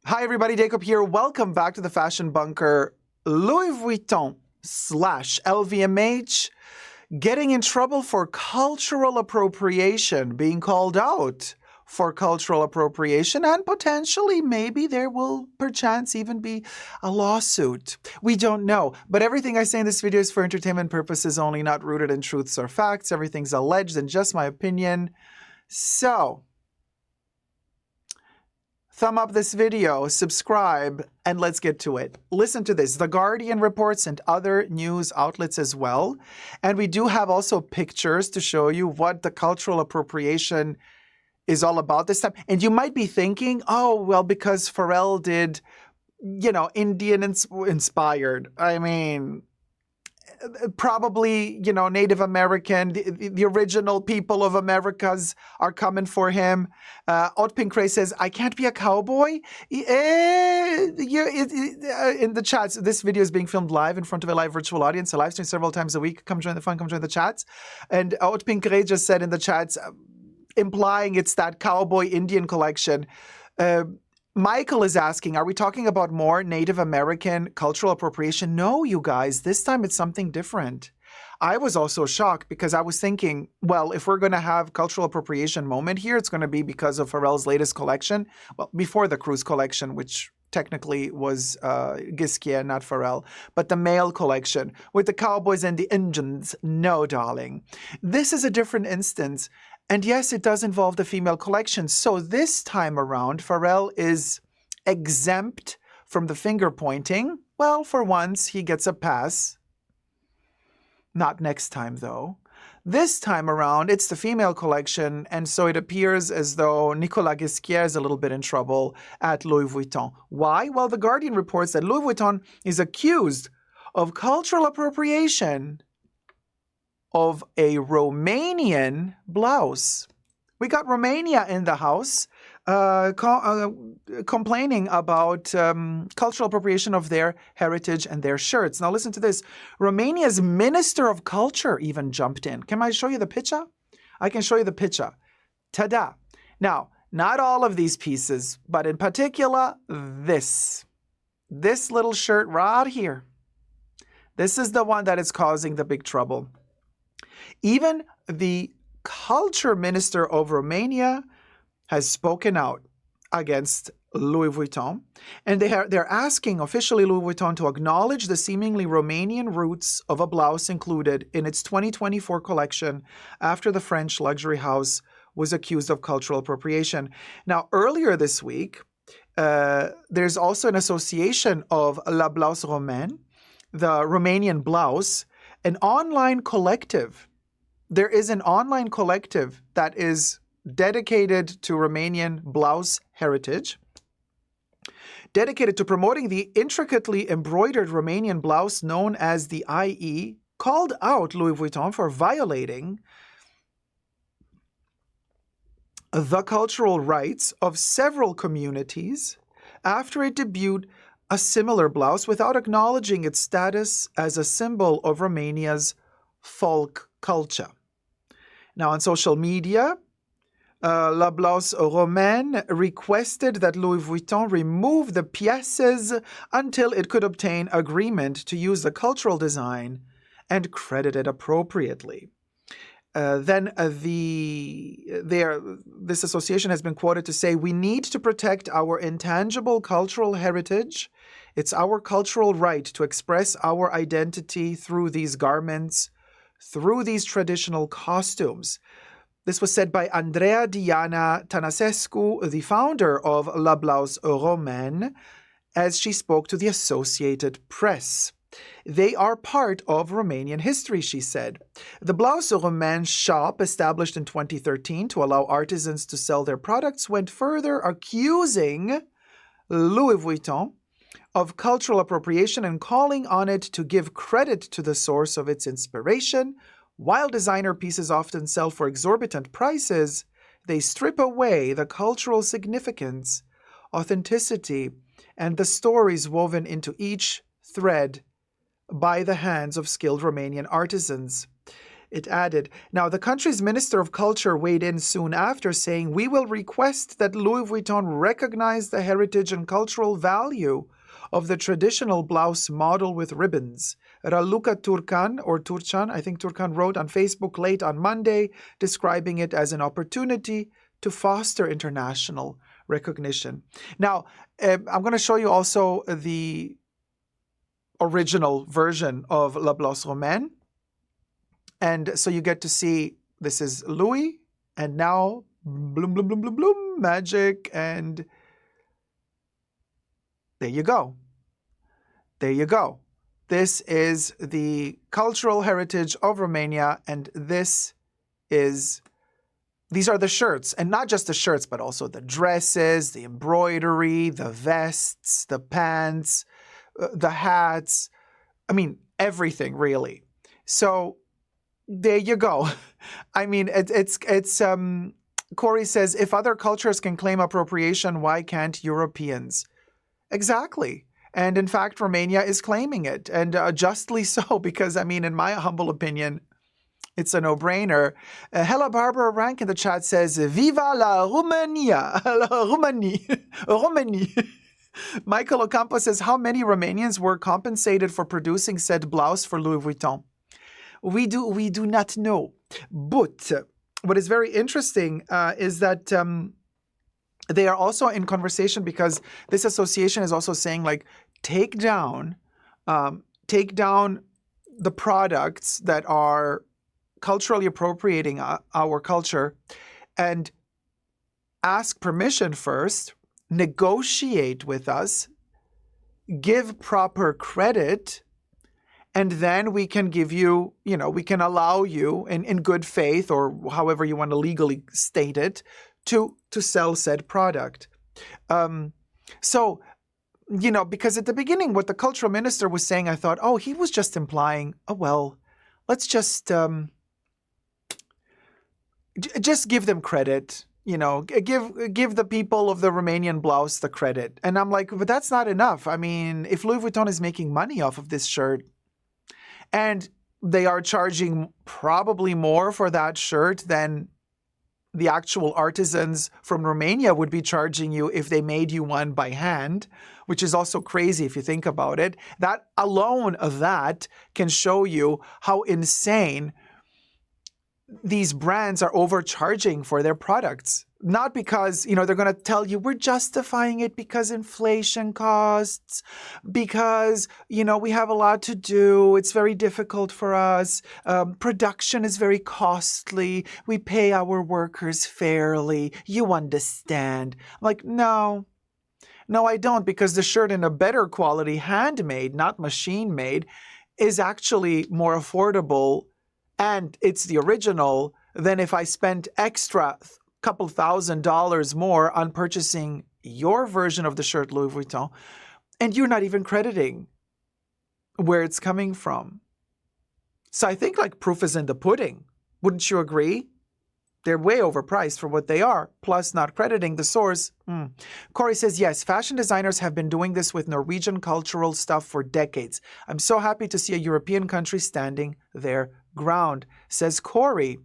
Hi everybody, Dacob here. Welcome back to the Fashion Bunker. Louis Vuitton / LVMH getting in trouble for cultural appropriation, being called out for cultural appropriation, and potentially maybe there will perchance even be a lawsuit. We don't know. But everything I say in this video is for entertainment purposes only, not rooted in truths or facts. Everything's alleged and just my opinion. So, thumb up this video, subscribe, and let's get to it. Listen to this. The Guardian reports and other news outlets as well. And we do have also pictures to show you what the cultural appropriation is all about this time. And you might be thinking, oh, well, because Pharrell did, Indian inspired. I mean, probably, Native American, the original people of Americas are coming for him. Haute Pincray says, I can't be a cowboy. In the chats, this video is being filmed live in front of a live virtual audience, a live stream several times a week. Come join the fun, come join the chats. And Haute Pincray just said in the chats, implying it's that cowboy Indian collection. Michael is asking, are we talking about more Native American cultural appropriation? No, you guys, this time it's something different. I was also shocked because I was thinking, well, if we're going to have cultural appropriation moment here, it's going to be because of Pharrell's latest collection. Well, before the cruise collection, which technically was Giskia, not Pharrell, but the male collection with the cowboys and the Indians. No, darling. This is a different instance. And yes, it does involve the female collection. So this time around, Pharrell is exempt from the finger pointing. Well, for once, he gets a pass. Not next time, though. This time around, it's the female collection, and so it appears as though Nicolas Ghesquière is a little bit in trouble at Louis Vuitton. Why? Well, The Guardian reports that Louis Vuitton is accused of cultural appropriation of a Romanian blouse. We got Romania in the house complaining about cultural appropriation of their heritage and their shirts. Now listen to this. Romania's Minister of Culture even jumped in. Can I show you the picture? I can show you the picture. Ta-da! Now, not all of these pieces, but in particular, this little shirt right here. This is the one that is causing the big trouble. Even the culture minister of Romania has spoken out against Louis Vuitton, and they're asking officially Louis Vuitton to acknowledge the seemingly Romanian roots of a blouse included in its 2024 collection after the French luxury house was accused of cultural appropriation. Now, earlier this week, there's also an association of La Blouse Romaine, the Romanian blouse, an online collective. There is an online collective that is dedicated to Romanian blouse heritage, dedicated to promoting the intricately embroidered Romanian blouse known as the IE, called out Louis Vuitton for violating the cultural rights of several communities after it debuted a similar blouse without acknowledging its status as a symbol of Romania's folk culture. Now, on social media, La Blouse Romaine requested that Louis Vuitton remove the pièces until it could obtain agreement to use the cultural design and credit it appropriately. This association has been quoted to say, we need to protect our intangible cultural heritage. It's our cultural right to express our identity through these garments, through these traditional costumes. This was said by Andrea Diana Tănăsescu, the founder of La Blouse Romaine, as she spoke to the Associated Press. They are part of Romanian history, she said. The Blouse Romaine shop, established in 2013 to allow artisans to sell their products, went further, accusing Louis Vuitton of cultural appropriation and calling on it to give credit to the source of its inspiration. While designer pieces often sell for exorbitant prices, they strip away the cultural significance, authenticity, and the stories woven into each thread by the hands of skilled Romanian artisans. It added, now the country's Minister of Culture weighed in soon after, saying, we will request that Louis Vuitton recognize the heritage and cultural value of the traditional blouse model with ribbons. Raluca Turcan, I think Turcan wrote on Facebook late on Monday, describing it as an opportunity to foster international recognition. Now, I'm going to show you also the original version of La Blouse Romaine. And so you get to see, this is Louis, and now, bloom, bloom, bloom, bloom, bloom, magic, and there you go. There you go. This is the cultural heritage of Romania, and these are the shirts, and not just the shirts, but also the dresses, the embroidery, the vests, the pants, the hats. I mean, everything really. So there you go. I mean, it's Corey says, if other cultures can claim appropriation, why can't Europeans? Exactly. And in fact, Romania is claiming it, and justly so, because I mean, in my humble opinion, it's a no-brainer. Hella Barbara Rank in the chat says, Viva la Romania! La Romanie! Romanie! Michael Ocampo says, how many Romanians were compensated for producing said blouse for Louis Vuitton? We do not know. But what is very interesting is that they are also in conversation, because this association is also saying, like, take down the products that are culturally appropriating our culture, and ask permission first, negotiate with us, give proper credit, and then we can give you, we can allow you in good faith, or however you want to legally state it, to sell said product. So, because at the beginning, what the cultural minister was saying, I thought, oh, he was just implying, oh, well, let's just give them credit, give the people of the Romanian blouse the credit. And I'm like, but that's not enough. I mean, if Louis Vuitton is making money off of this shirt, and they are charging probably more for that shirt than the actual artisans from Romania would be charging you if they made you one by hand, which is also crazy if you think about it. That alone of that can show you how insane these brands are overcharging for their products. Not because, they're going to tell you we're justifying it because inflation costs, because, we have a lot to do. It's very difficult for us. Production is very costly. We pay our workers fairly. You understand. I'm like, no, I don't, because the shirt in a better quality, handmade, not machine made, is actually more affordable, and it's the original, than if I spent extra couple $1,000s more on purchasing your version of the shirt, Louis Vuitton, and you're not even crediting where it's coming from. So I think proof is in the pudding. Wouldn't you agree? They're way overpriced for what they are, plus not crediting the source. Corey says, yes, fashion designers have been doing this with Norwegian cultural stuff for decades. I'm so happy to see a European country standing their ground, says Corey.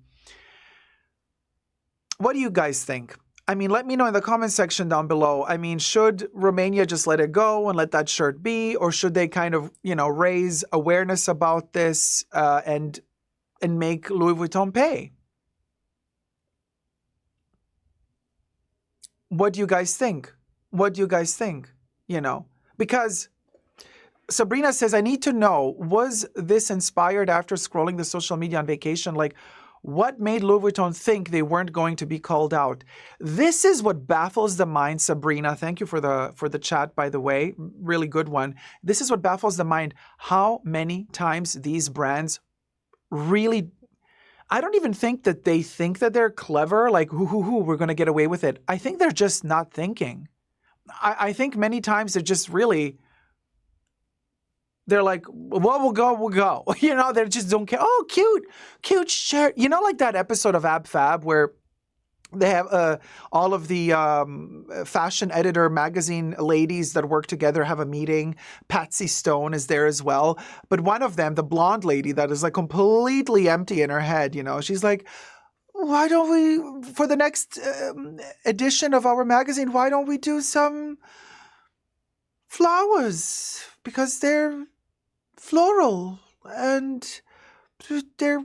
What do you guys think? I mean, let me know in the comment section down below. I mean, should Romania just let it go and let that shirt be? Or should they kind of, raise awareness about this and make Louis Vuitton pay? What do you guys think? Because Sabrina says, I need to know, was this inspired after scrolling the social media on vacation? What made Louis Vuitton think they weren't going to be called out? This is what baffles the mind, Sabrina. Thank you for the chat, by the way. Really good one. This is what baffles the mind. How many times these brands really... I don't even think that they think that they're clever, we're going to get away with it. I think they're just not thinking. I think many times they're just really... They're like, well, we'll go. They just don't care. Oh, cute shirt. Like that episode of Ab Fab where They have all of the fashion editor magazine ladies that work together have a meeting. Patsy Stone is there as well. But one of them, the blonde lady that is like completely empty in her head, you know, she's like, why don't we, for the next edition of our magazine, why don't we do some flowers? Because they're floral and they're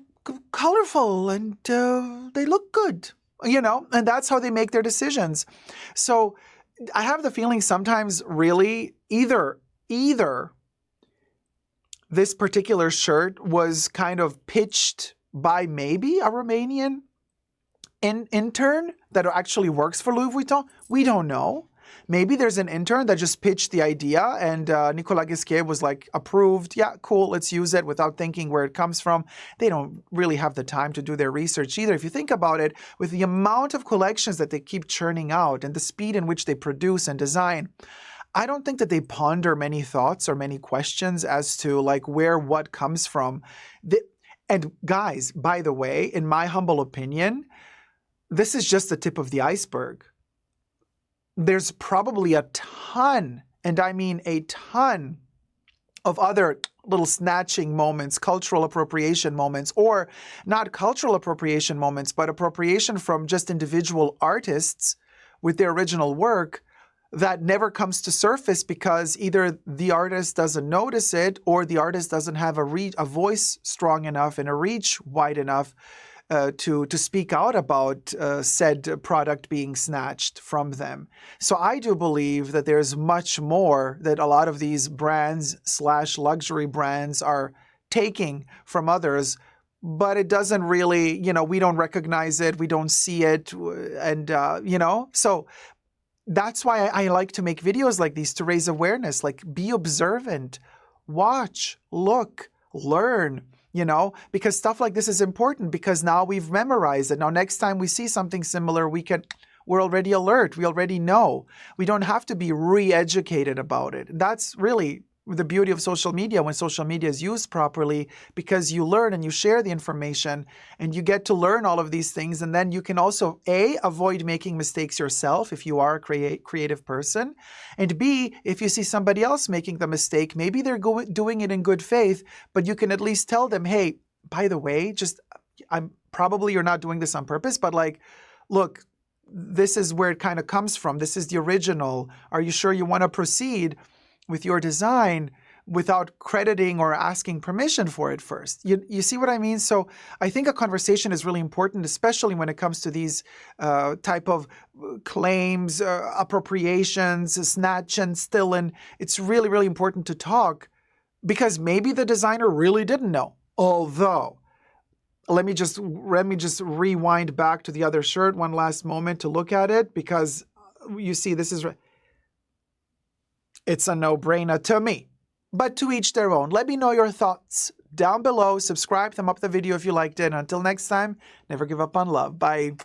colorful and they look good. You know, and that's how they make their decisions. So I have the feeling sometimes really either this particular shirt was kind of pitched by maybe a Romanian intern that actually works for Louis Vuitton. We don't know. Maybe there's an intern that just pitched the idea and Nicolas Ghesquière was like, approved. Yeah, cool, let's use it without thinking where it comes from. They don't really have the time to do their research either. If you think about it, with the amount of collections that they keep churning out and the speed in which they produce and design, I don't think that they ponder many thoughts or many questions as to like where what comes from. And guys, by the way, in my humble opinion, this is just the tip of the iceberg. There's probably a ton, and I mean a ton, of other little snatching moments, cultural appropriation moments, or not cultural appropriation moments, but appropriation from just individual artists with their original work that never comes to surface because either the artist doesn't notice it or the artist doesn't have a voice strong enough and a reach wide enough to speak out about said product being snatched from them. So I do believe that there's much more that a lot of these brands / luxury brands are taking from others, but it doesn't really, you know, we don't recognize it, we don't see it, and, you know, so that's why I like to make videos like these to raise awareness, like be observant, watch, look, learn. You know, because stuff like this is important because now we've memorized it. Now, next time we see something similar, we're already alert. We already know. We don't have to be re-educated about it. That's really the beauty of social media when social media is used properly, because you learn and you share the information and you get to learn all of these things. And then you can also A, avoid making mistakes yourself if you are a creative person. And B, if you see somebody else making the mistake, maybe they're doing it in good faith, but you can at least tell them, hey, by the way, you're not doing this on purpose, but like, look, this is where it kind of comes from. This is the original. Are you sure you want to proceed with your design without crediting or asking permission for it first? You see what I mean? So I think a conversation is really important, especially when it comes to these type of claims, appropriations, snatch and steal. And it's really, really important to talk because maybe the designer really didn't know. Although, let me just rewind back to the other shirt one last moment to look at it, because you see this is... It's a no-brainer to me, but to each their own. Let me know your thoughts down below. Subscribe, thumb up the video if you liked it. Until next time, never give up on love. Bye.